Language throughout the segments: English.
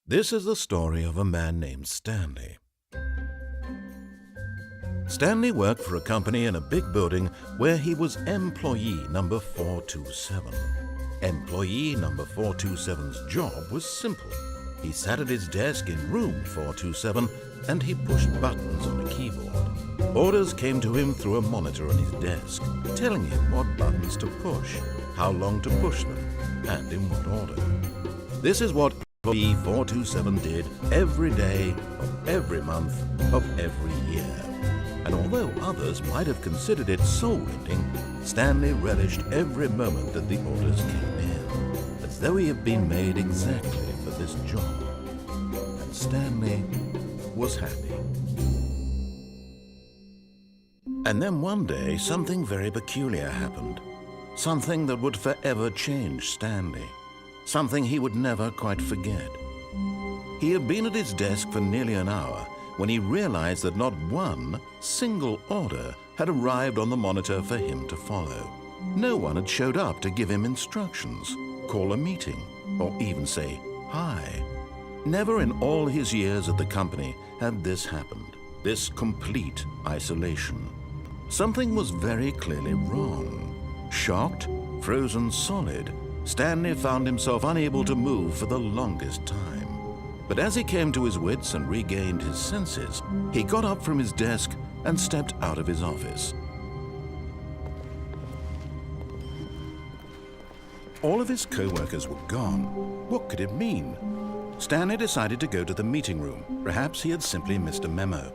This is the story of a man named Stanley. Stanley worked for a company in a big building where he was employee number 427. Employee number 427's job was simple. He sat at his desk in room 427 and he pushed buttons on a keyboard. Orders came to him through a monitor on his desk, telling him what buttons to push, how long to push them, and in what order. This is what Employee 427 did every day of every month of every year. And although others might have considered it soul-rending, Stanley relished every moment that the orders came in, as though he had been made exactly for this job. And Stanley was happy. And then one day, something very peculiar happened. Something that would forever change Stanley. Something he would never quite forget. He had been at his desk for nearly an hour when he realized that not one single order had arrived on the monitor for him to follow. No one had showed up to give him instructions, call a meeting, or even say hi. Never in all his years at the company had this happened, this complete isolation. Something was very clearly wrong. Shocked, frozen solid, Stanley found himself unable to move for the longest time. But as he came to his wits and regained his senses, he got up from his desk and stepped out of his office. All of his co-workers were gone. What could it mean? Stanley decided to go to the meeting room. Perhaps he had simply missed a memo.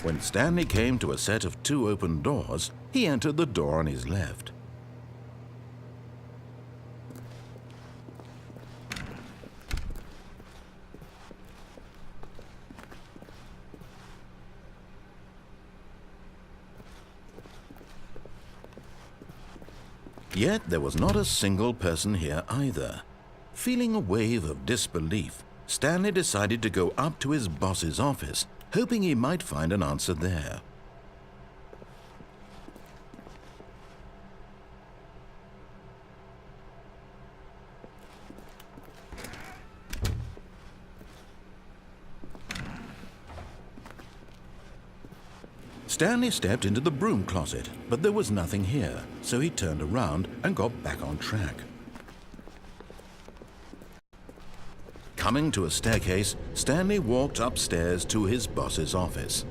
When Stanley came to a set of 2 open doors, he entered the door on his left. Yet there was not a single person here either. Feeling a wave of disbelief, Stanley decided to go up to his boss's office, hoping he might find an answer there. Stanley stepped into the broom closet, but there was nothing here, so he turned around and got back on track. Coming to a staircase, Stanley walked upstairs to his boss's office.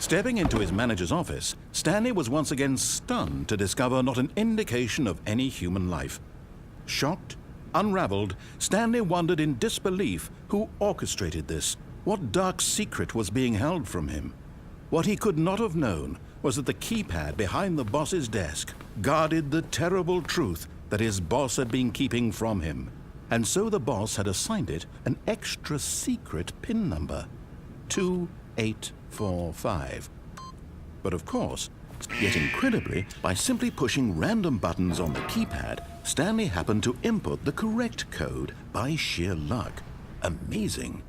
Stepping into his manager's office, Stanley was once again stunned to discover not an indication of any human life. Shocked, unraveled, Stanley wondered in disbelief who orchestrated this, what dark secret was being held from him. What he could not have known was that the keypad behind the boss's desk guarded the terrible truth that his boss had been keeping from him, and so the boss had assigned it an extra secret PIN number, 2845. But of course, yet incredibly, by simply pushing random buttons on the keypad, Stanley happened to input the correct code by sheer luck. Amazing.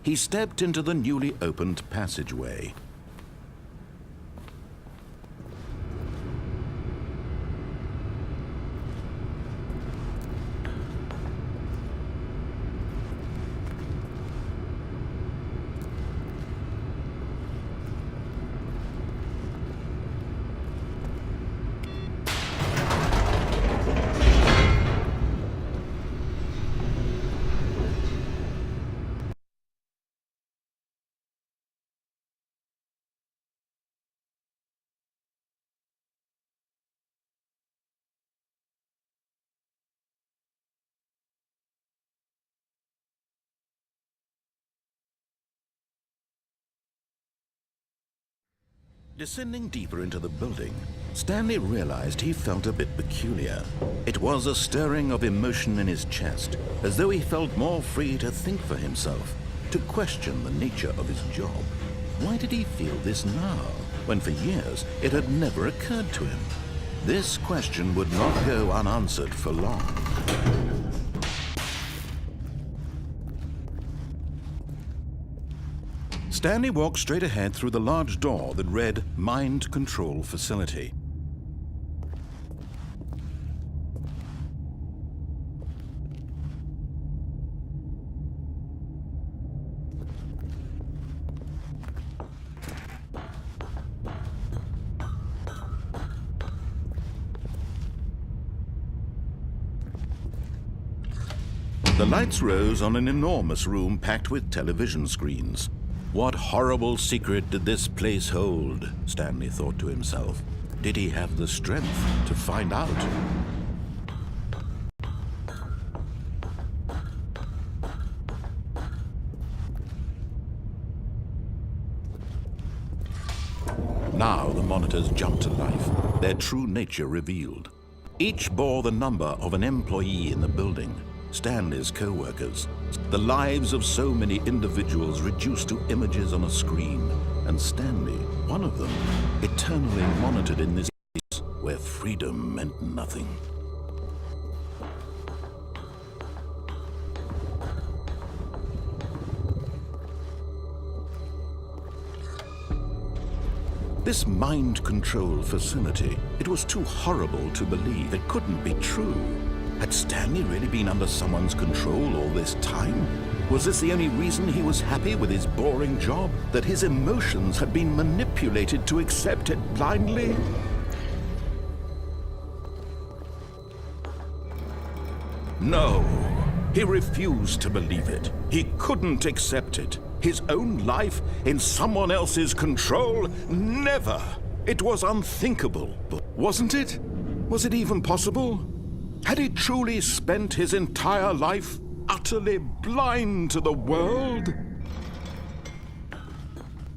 He stepped into the newly opened passageway. Descending deeper into the building, Stanley realized he felt a bit peculiar. It was a stirring of emotion in his chest, as though he felt more free to think for himself, to question the nature of his job. Why did he feel this now, when for years it had never occurred to him? This question would not go unanswered for long. Stanley walked straight ahead through the large door that read Mind Control Facility. The lights rose on an enormous room packed with television screens. What horrible secret did this place hold? Stanley thought to himself. Did he have the strength to find out? Now the monitors jumped to life, their true nature revealed. Each bore the number of an employee in the building. Stanley's co-workers, the lives of so many individuals reduced to images on a screen, and Stanley, one of them, eternally monitored in this place where freedom meant nothing. This mind control facility, it was too horrible to believe. It couldn't be true. Had Stanley really been under someone's control all this time? Was this the only reason he was happy with his boring job? That his emotions had been manipulated to accept it blindly? No, he refused to believe it. He couldn't accept it. His own life in someone else's control? Never! It was unthinkable, wasn't it? Was it even possible? Had he truly spent his entire life utterly blind to the world?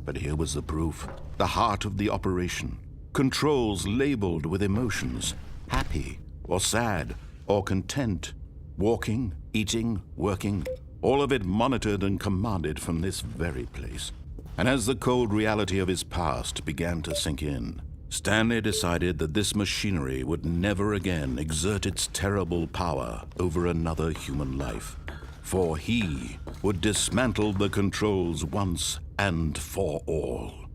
But here was the proof, the heart of the operation. Controls labeled with emotions, happy or sad or content, walking, eating, working, all of it monitored and commanded from this very place. And as the cold reality of his past began to sink in, Stanley decided that this machinery would never again exert its terrible power over another human life, for he would dismantle the controls once and for all.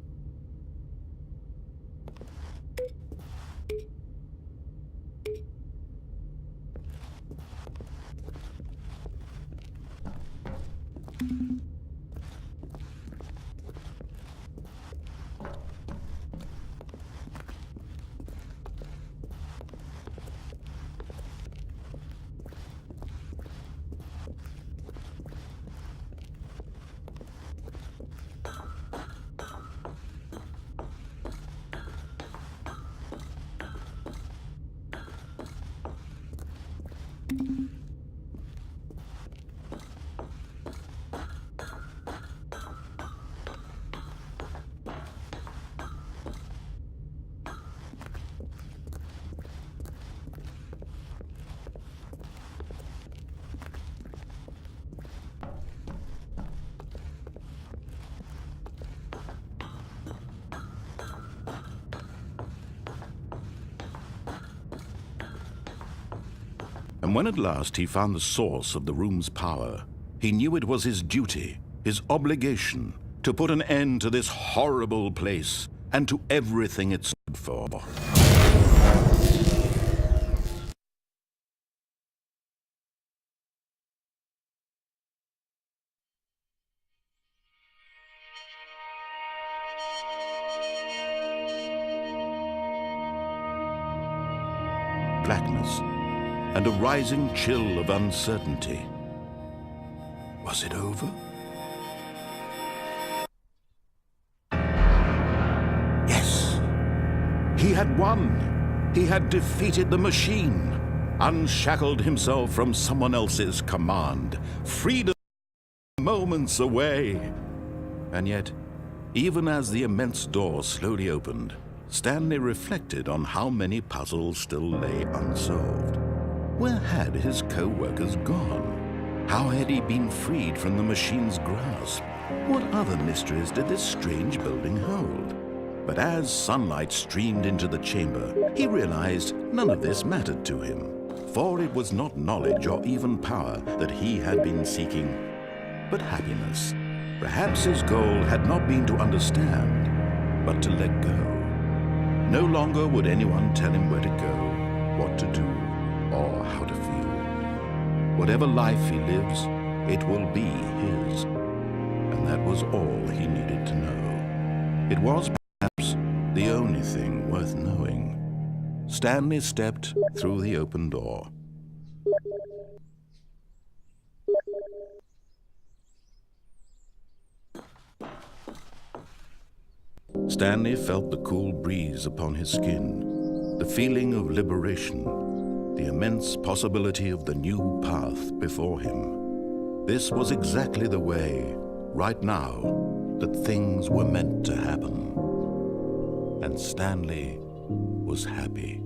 And when at last he found the source of the room's power, he knew it was his duty, his obligation, to put an end to this horrible place and to everything it stood for. Blackness and a rising chill of uncertainty. Was it over? Yes! He had won! He had defeated the machine, unshackled himself from someone else's command, freedom moments away. And yet, Even as the immense door slowly opened, Stanley reflected on how many puzzles still lay unsolved. Where had his co-workers gone? How had he been freed from the machine's grasp? What other mysteries did this strange building hold? But as sunlight streamed into the chamber, he realized none of this mattered to him, for it was not knowledge or even power that he had been seeking, but happiness. Perhaps his goal had not been to understand, but to let go. No longer would anyone tell him where to go, what to do, or how to feel. Whatever life he lives, it will be his. And that was all he needed to know. It was perhaps the only thing worth knowing. Stanley stepped through the open door. Stanley felt the cool breeze upon his skin, the feeling of liberation, the immense possibility of the new path before him. This was exactly the way, right now, that things were meant to happen. And Stanley was happy.